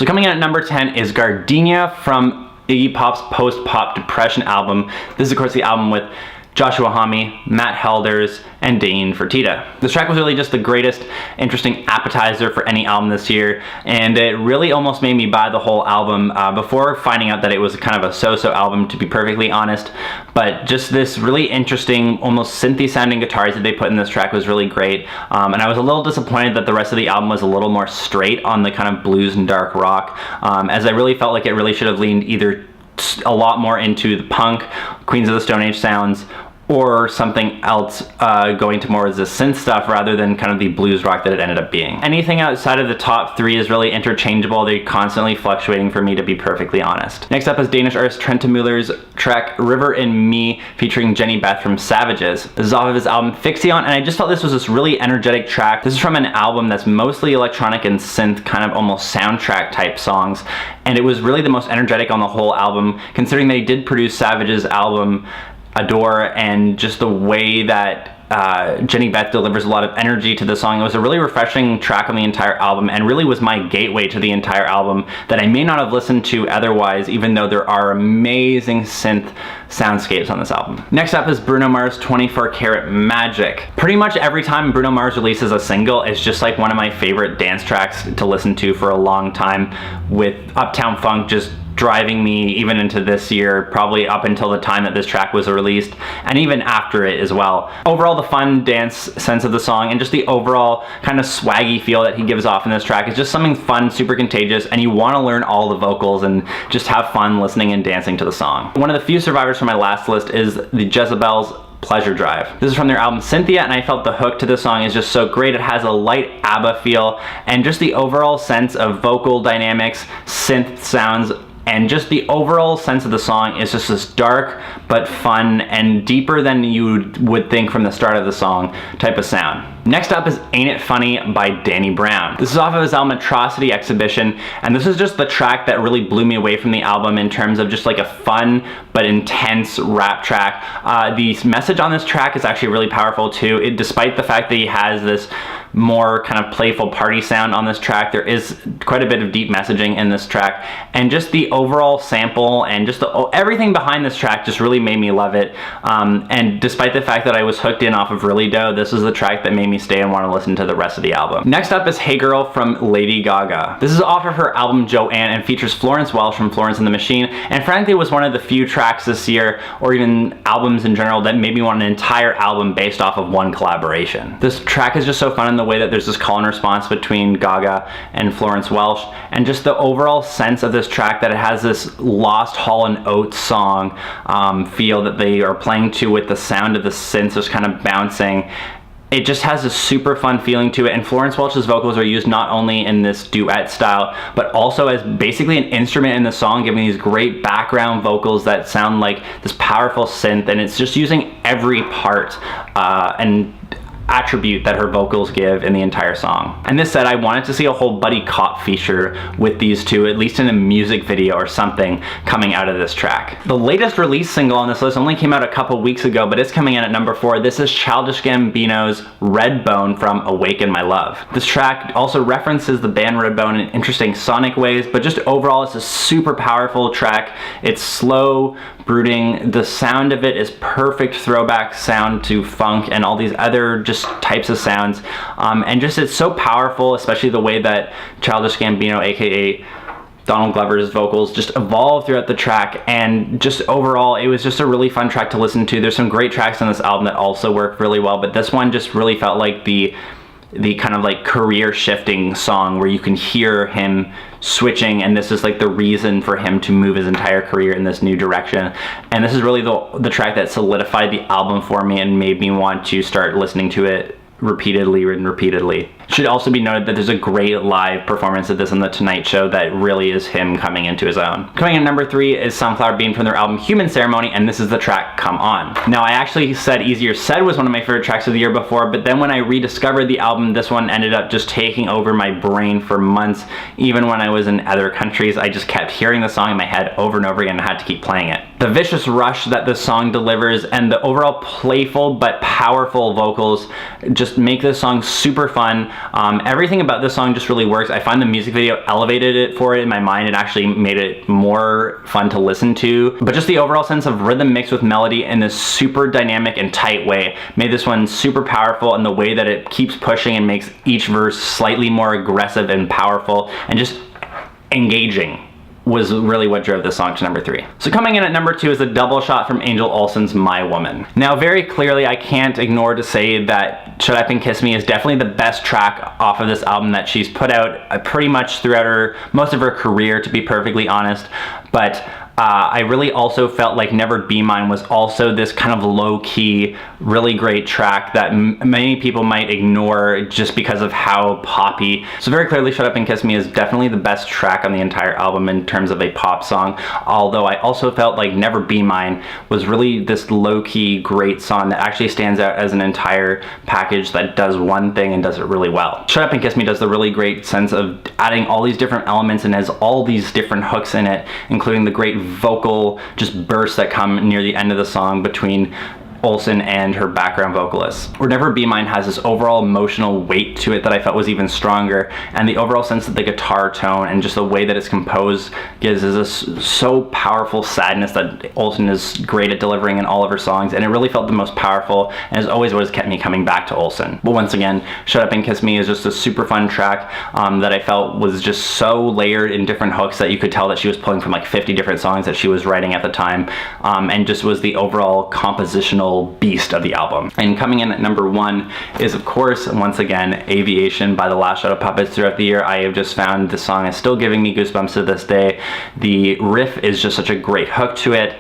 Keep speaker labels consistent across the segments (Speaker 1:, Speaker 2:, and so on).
Speaker 1: So coming in at number 10 is Gardenia from Iggy Pop's post-pop depression album. This is of course the album with Joshua Homme, Matt Helders, and Dane Fertitta. This track was really just the greatest, interesting appetizer for any album this year, and it really almost made me buy the whole album before finding out that it was kind of a so-so album, to be perfectly honest. But just this really interesting, almost synthy sounding guitars that they put in this track was really great, and I was a little disappointed that the rest of the album was a little more straight on the kind of blues and dark rock, as I really felt like it really should have leaned either a lot more into the punk, Queens of the Stone Age sounds, or something else going to more as the synth stuff rather than kind of the blues rock that it ended up being. Anything outside of the top three is really interchangeable. They're constantly fluctuating for me, to be perfectly honest. Next up is Danish artist Trentemøller's track River and Me featuring Jenny Beth from Savages. This is off of his album Fixion, and I just felt this was this really energetic track. This is from an album that's mostly electronic and synth, kind of almost soundtrack type songs, and it was really the most energetic on the whole album, considering they did produce Savage's album Adore, and just the way that Jenny Beth delivers a lot of energy to the song. It was a really refreshing track on the entire album, and really was my gateway to the entire album that I may not have listened to otherwise, even though there are amazing synth soundscapes on this album. Next up is Bruno Mars' 24 Karat Magic. Pretty much every time Bruno Mars releases a single, it's just like one of my favorite dance tracks to listen to for a long time, with Uptown Funk just driving me even into this year, probably up until the time that this track was released, and even after it as well. Overall, the fun dance sense of the song and just the overall kind of swaggy feel that he gives off in this track is just something fun, super contagious, and you want to learn all the vocals and just have fun listening and dancing to the song. One of the few survivors from my last list is the Jezebel's Pleasure Drive. This is from their album Cynthia, and I felt the hook to this song is just so great. It has a light ABBA feel, and just the overall sense of vocal dynamics, synth sounds, and just the overall sense of the song is just this dark but fun and deeper than you would think from the start of the song type of sound. Next up is Ain't It Funny by Danny Brown. This is off of his album Atrocity Exhibition, and this is just the track that really blew me away from the album in terms of just like a fun but intense rap track. The message on this track is actually really powerful too. Despite the fact that he has this more kind of playful party sound on this track, there is quite a bit of deep messaging in this track, and just the overall sample and just everything behind this track just really made me love it. And despite the fact that I was hooked in off of Really Dough, this is the track that made me stay and want to listen to the rest of the album. Next up is Hey Girl from Lady Gaga. This is off of her album Joanne and features Florence Welch from Florence and the Machine, and frankly was one of the few tracks this year, or even albums in general, that made me want an entire album based off of one collaboration. This track is just so fun in the way that there's this call and response between Gaga and Florence Welch, and just the overall sense of this track that it has this Lost Hall and Oates song feel that they are playing to, with the sound of the synths just kind of bouncing. It just has a super fun feeling to it, and Florence Welch's vocals are used not only in this duet style, but also as basically an instrument in the song, giving these great background vocals that sound like this powerful synth, and it's just using every part and attribute that her vocals give in the entire song. And this said, I wanted to see a whole buddy cop feature with these two, at least in a music video or something, coming out of this track. The latest release single on this list only came out a couple weeks ago, but it's coming in at number 4. This is Childish Gambino's Redbone from Awaken My Love. This track also references the band Redbone in interesting sonic ways, but just overall it's a super powerful track. It's slow, brooding. The sound of it is perfect throwback sound to funk and all these other just types of sounds, and just it's so powerful, especially the way that Childish Gambino, aka Donald Glover's vocals, just evolved throughout the track, and just overall it was just a really fun track to listen to. There's some great tracks on this album that also work really well, but this one just really felt like the kind of like career shifting song where you can hear him switching, and this is like the reason for him to move his entire career in this new direction. And this is really the track that solidified the album for me and made me want to start listening to it repeatedly and repeatedly. It should also be noted that there's a great live performance of this on The Tonight Show that really is him coming into his own. Coming in at number 3 is Sunflower Bean from their album Human Ceremony, and this is the track Come On. Now, I actually said Easier Said was one of my favorite tracks of the year before, but then when I rediscovered the album, this one ended up just taking over my brain for months. Even when I was in other countries, I just kept hearing the song in my head over and over again and I had to keep playing it. The vicious rush that this song delivers and the overall playful but powerful vocals just make this song super fun. Everything about this song just really works. I find the music video elevated it for it in my mind and actually made it more fun to listen to. But just the overall sense of rhythm mixed with melody in this super dynamic and tight way made this one super powerful, and the way that it keeps pushing and makes each verse slightly more aggressive and powerful and just engaging was really what drove this song to number 3. So coming in at number 2 is a double shot from Angel Olsen's My Woman. Now very clearly I can't ignore to say that Shut Up and Kiss Me is definitely the best track off of this album that she's put out pretty much throughout most of her career, to be perfectly honest. But I really also felt like Never Be Mine was also this kind of low-key, really great track that many people might ignore just because of how poppy. So very clearly Shut Up and Kiss Me is definitely the best track on the entire album in terms of a pop song, although I also felt like Never Be Mine was really this low-key great song that actually stands out as an entire package that does one thing and does it really well. Shut Up and Kiss Me does the really great sense of adding all these different elements and has all these different hooks in it, including the great vocal just bursts that come near the end of the song between Olsen and her background vocalist. Or Never Be Mine has this overall emotional weight to it that I felt was even stronger, and the overall sense that the guitar tone and just the way that it's composed gives is this so powerful sadness that Olsen is great at delivering in all of her songs, and it really felt the most powerful and is always what has kept me coming back to Olsen. But once again, Shut Up and Kiss Me is just a super fun track that I felt was just so layered in different hooks that you could tell that she was pulling from like 50 different songs that she was writing at the time, and just was the overall compositional beast of the album. And coming in at number 1 is, of course, once again, Aviation by the Last Shadow Puppets. Throughout the year, I have just found this song is still giving me goosebumps to this day. The riff is just such a great hook to it.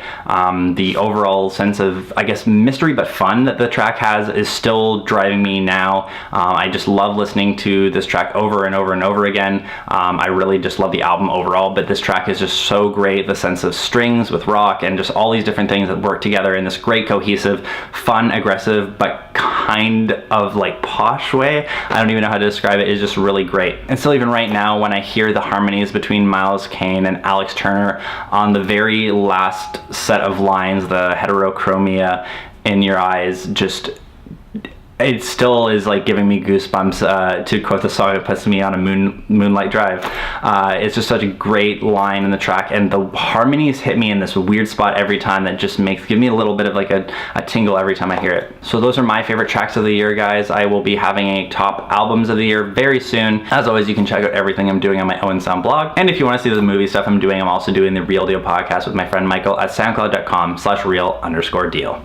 Speaker 1: The overall sense of, I guess, mystery but fun that the track has is still driving me now. I just love listening to this track over and over and over again. I really just love the album overall, but this track is just so great. The sense of strings with rock and just all these different things that work together in this great cohesive, fun, aggressive, but kind of like posh way. I don't even know how to describe it. It's just really great. And still even right now when I hear the harmonies between Miles Kane and Alex Turner on the very last set of lines, the heterochromia in your eyes, just it still is like giving me goosebumps. To quote the song, it puts me on a moonlight drive. It's just such a great line in the track, and the harmonies hit me in this weird spot every time that just give me a little bit of like a tingle every time I hear it. So those are my favorite tracks of the year, guys. I will be having a top albums of the year very soon. As always, you can check out everything I'm doing on my own sound blog, and if you want to see the movie stuff I'm doing, I'm also doing the Real Deal podcast with my friend Michael at soundcloud.com/real_deal.